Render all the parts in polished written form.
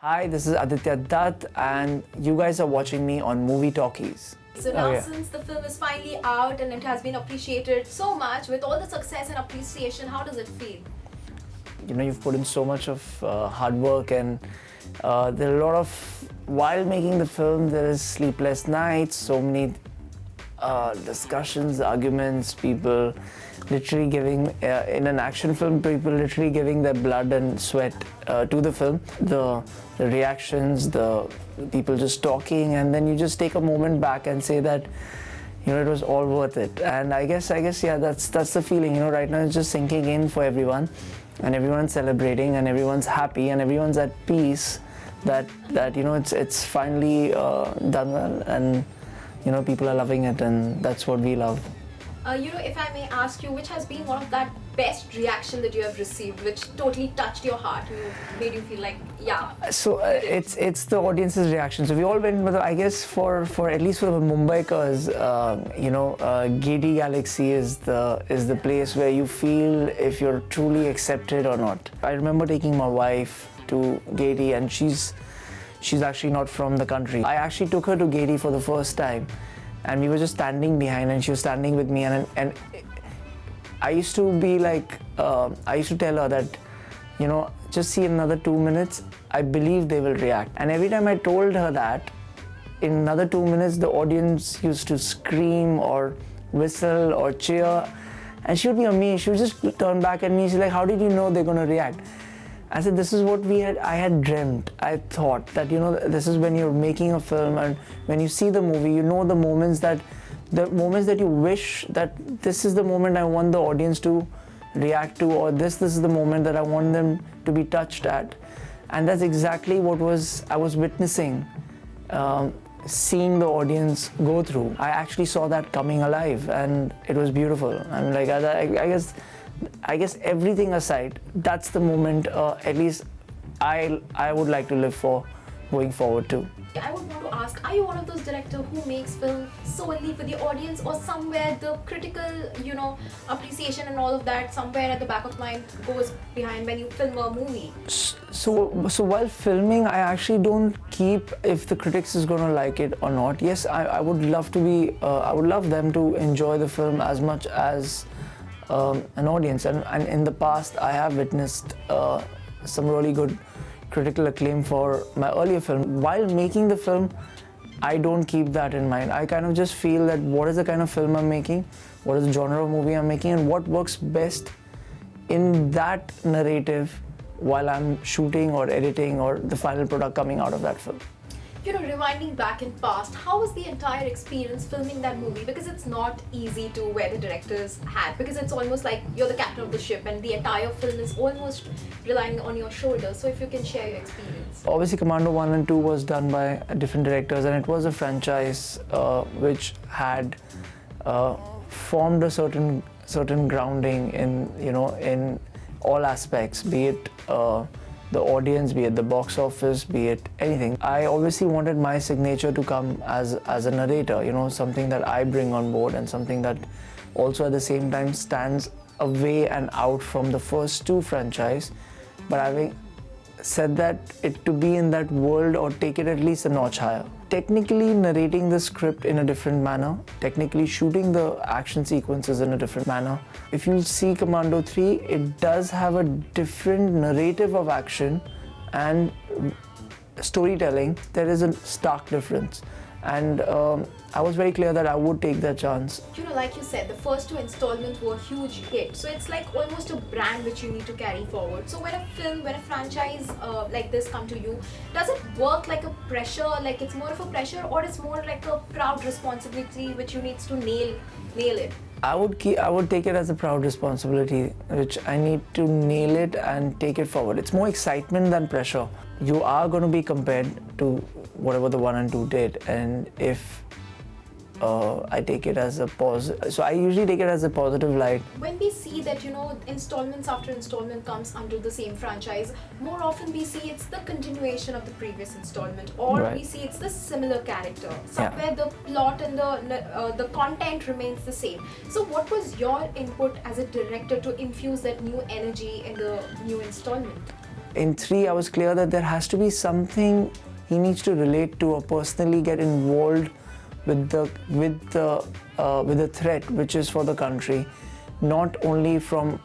Hi, this is Aditya Datt and you guys are watching me on Movie Talkies. So now since the film is finally out and it has been appreciated so much, with all the success and appreciation, how does it feel? You know, you've put in so much of hard work and there are a lot of, while making the film, there is sleepless nights, so many discussions, arguments, people literally giving, in an action film, people literally giving their blood and sweat to the film. The reactions, the people just talking, and then you just take a moment back and say that, you know, it was all worth it. And I guess, yeah, that's the feeling, you know, right now it's just sinking in for everyone, and everyone's celebrating, and everyone's happy, and everyone's at peace that you know, it's finally done well, and you know, people are loving it, and that's what we love. You know, if I may ask you, which has been one of that best reaction that you have received, which totally touched your heart, made you feel like, yeah. So it's the audience's reaction. So we all went with, I guess, for at least for the Mumbaikars, you know, Gedi Galaxy is the place where you feel if you're truly accepted or not. I remember taking my wife to Gedi, and she's actually not from the country. I actually took her to Gedi for the first time, and we were just standing behind, and she was standing with me, and I used to be like, I used to tell her that, you know, just see another 2 minutes, I believe they will react. And every time I told her that, in another 2 minutes, the audience used to scream or whistle or cheer, and she would be amazed. She would just turn back at me, she's like, how did you know they're gonna react? I said, this is what I had dreamt. I thought that, you know, this is when you're making a film, and when you see the movie, you know the moments that you wish that this is the moment I want the audience to react to, or this is the moment that I want them to be touched at. And that's exactly what I was witnessing, seeing the audience go through. I actually saw that coming alive, and it was beautiful. I'm like, I guess everything aside, that's the moment, at least I would like to live for going forward too. I would want to ask, are you one of those directors who makes film solely for the audience, or somewhere the critical, you know, appreciation and all of that, somewhere at the back of mind goes behind when you film a movie? So while filming, I actually don't keep if the critics is gonna like it or not. Yes, I would love to be, I would love them to enjoy the film as much as an audience, and in the past I have witnessed some really good critical acclaim for my earlier film. While making the film, I don't keep that in mind. I kind of just feel that what is the kind of film I'm making, what is the genre of movie I'm making, and what works best in that narrative while I'm shooting or editing or the final product coming out of that film. You know, rewinding back in past, how was the entire experience filming that movie? Because it's not easy to wear the director's hat, because it's almost like you're the captain of the ship and the entire film is almost relying on your shoulders. So if you can share your experience. Obviously, Commando 1 and 2 was done by different directors, and it was a franchise which had formed a certain grounding in, you know, in all aspects, be it the audience, be it the box office, be it anything. I obviously wanted my signature to come as a narrator, you know, something that I bring on board, and something that also at the same time stands away and out from the first two franchise. But having said that, it to be in that world or take it at least a notch higher. Technically narrating the script in a different manner, technically shooting the action sequences in a different manner. If you see Commando 3, it does have a different narrative of action and storytelling. There is a stark difference, and I was very clear that I would take that chance. You know, like you said, the first two installments were huge hits, so it's like almost a brand which you need to carry forward. So when a franchise like this come to you, does it work like a pressure, like it's more of a pressure, or it's more like a proud responsibility which you needs to nail it? I would take it as a proud responsibility, which I need to nail it and take it forward. It's more excitement than pressure. You are going to be compared to whatever the 1 and 2 did, and if I take it as a positive, so I usually take it as a positive light. When we see that, you know, installments after installment comes under the same franchise, more often we see it's the continuation of the previous installment, or Right. we see it's the similar character. Somewhere the plot and the content remains the same. So what was your input as a director to infuse that new energy in the new installment? in 3, I was clear that there has to be something he needs to relate to or personally get involved with the threat which is for the country, not only from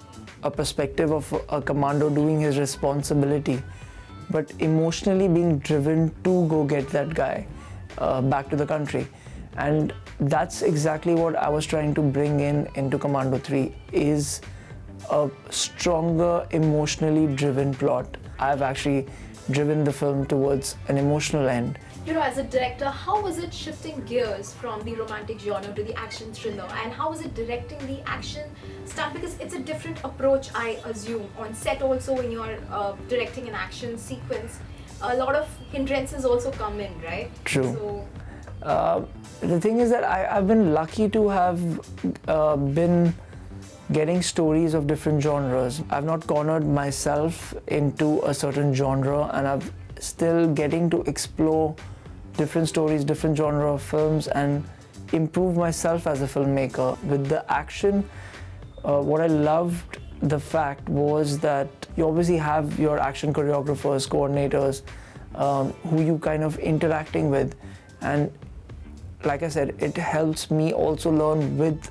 a perspective of a commando doing his responsibility, but emotionally being driven to go get that guy back to the country. And that's exactly what I was trying to bring into Commando 3, is a stronger, emotionally driven plot. I've actually driven the film towards an emotional end. You know, as a director, how was it shifting gears from the romantic genre to the action thriller? And how was it directing the action stunt? Because it's a different approach, I assume. On set also, when you're directing an action sequence, a lot of hindrances also come in, right? True. So, the thing is that I've been lucky to have been getting stories of different genres. I've not cornered myself into a certain genre, and I'm still getting to explore different stories, different genre of films, and improve myself as a filmmaker. With the action, what I loved the fact was that you obviously have your action choreographers, coordinators, who you kind of interacting with, and like I said, it helps me also learn with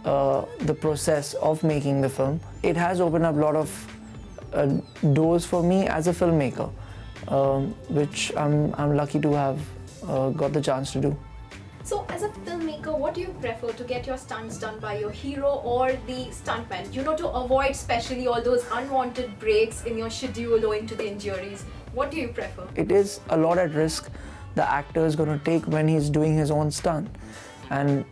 the process of making the film. It has opened up a lot of doors for me as a filmmaker, which I'm lucky to have got the chance to do. So as a filmmaker, what do you prefer, to get your stunts done by your hero or the stuntman? You know, to avoid especially all those unwanted breaks in your schedule owing to the injuries. What do you prefer? It is a lot at risk the actor is going to take when he's doing his own stunt. And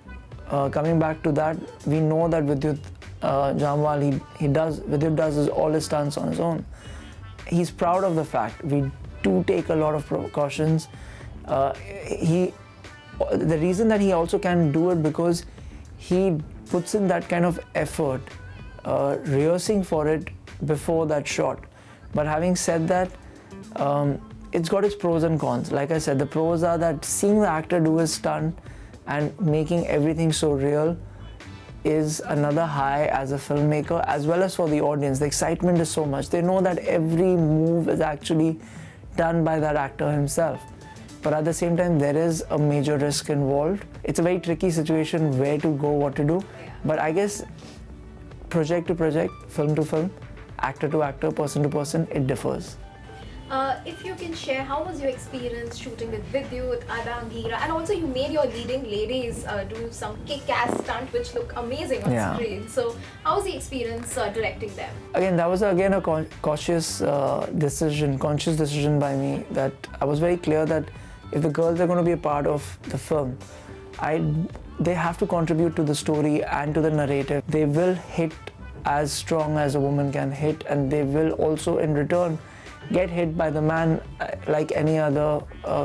coming back to that, we know that Vidyut Jammwal, Vidyut does all his stunts on his own. He's proud of the fact we do take a lot of precautions. The reason that he also can do it because he puts in that kind of effort, rehearsing for it before that shot. But having said that, it's got its pros and cons. Like I said, the pros are that seeing the actor do his stunt and making everything so real is another high as a filmmaker, as well as for the audience. The excitement is so much. They know that every move is actually done by that actor himself. But at the same time, there is a major risk involved. It's a very tricky situation where to go, what to do. But I guess project to project, film to film, actor to actor, person to person, it differs. If you can share, how was your experience shooting with Vidyut, Ada, and also you made your leading ladies do some kick-ass stunt which look amazing on screen. So how was the experience directing them? Again, that was a conscious decision by me, that I was very clear that if the girls are going to be a part of the film, they have to contribute to the story and to the narrative. They will hit as strong as a woman can hit, and they will also in return get hit by the man like any other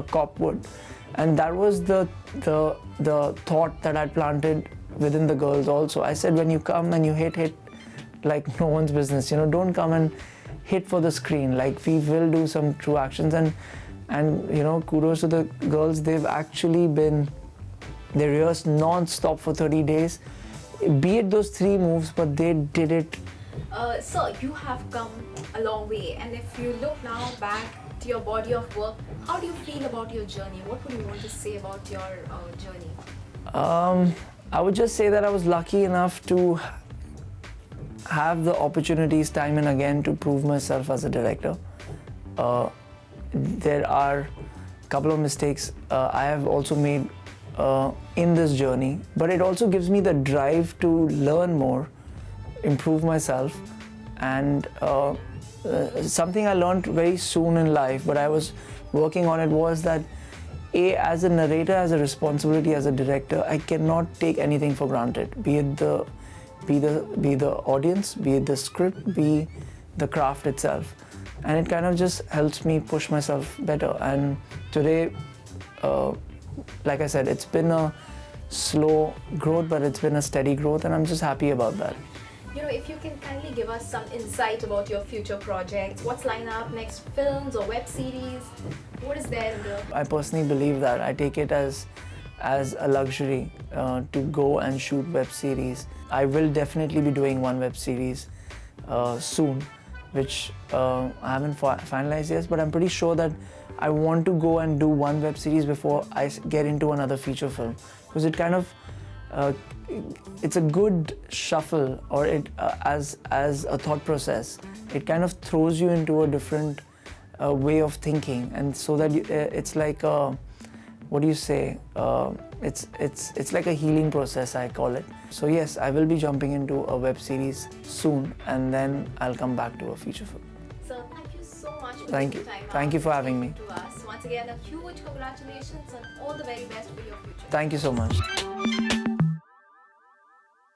cop would. And that was the thought that I planted within the girls also. I said, when you come and you hit like no one's business, you know, don't come and hit for the screen. Like, we will do some true actions, and you know, kudos to the girls. They've actually they rehearsed non-stop for 30 days, be it those 3 moves, but they did it. So you have come a long way, and if you look now back to your body of work, how do you feel about your journey? What would you want to say about your journey? I would just say that I was lucky enough to have the opportunities time and again to prove myself as a director. There are a couple of mistakes I have also made in this journey, but it also gives me the drive to learn more, improve myself, and something I learned very soon in life, but I was working on it, was that as a narrator, as a responsibility, as a director, I cannot take anything for granted, be it the audience, be it the script, be the craft itself. And it kind of just helps me push myself better. And today, like I said, it's been a slow growth, but it's been a steady growth, and I'm just happy about that. You know, if you can kindly give us some insight about your future projects, what's lined up next, films or web series, what is there in the... I personally believe that. I take it as a luxury to go and shoot web series. I will definitely be doing one web series soon. which I haven't finalized yet, but I'm pretty sure that I want to go and do one web series before I get into another feature film, because it kind of it's a good shuffle, or it as a thought process. It kind of throws you into a different way of thinking, and so that it's like what do you say? It's like a healing process, I call it. So yes, I will be jumping into a web series soon, and then I'll come back to a feature film. So thank you so much for Thank taking you. time Thank out you for to having speak me. to us. Once again, a huge congratulations and all the very best for your future. Thank you so much.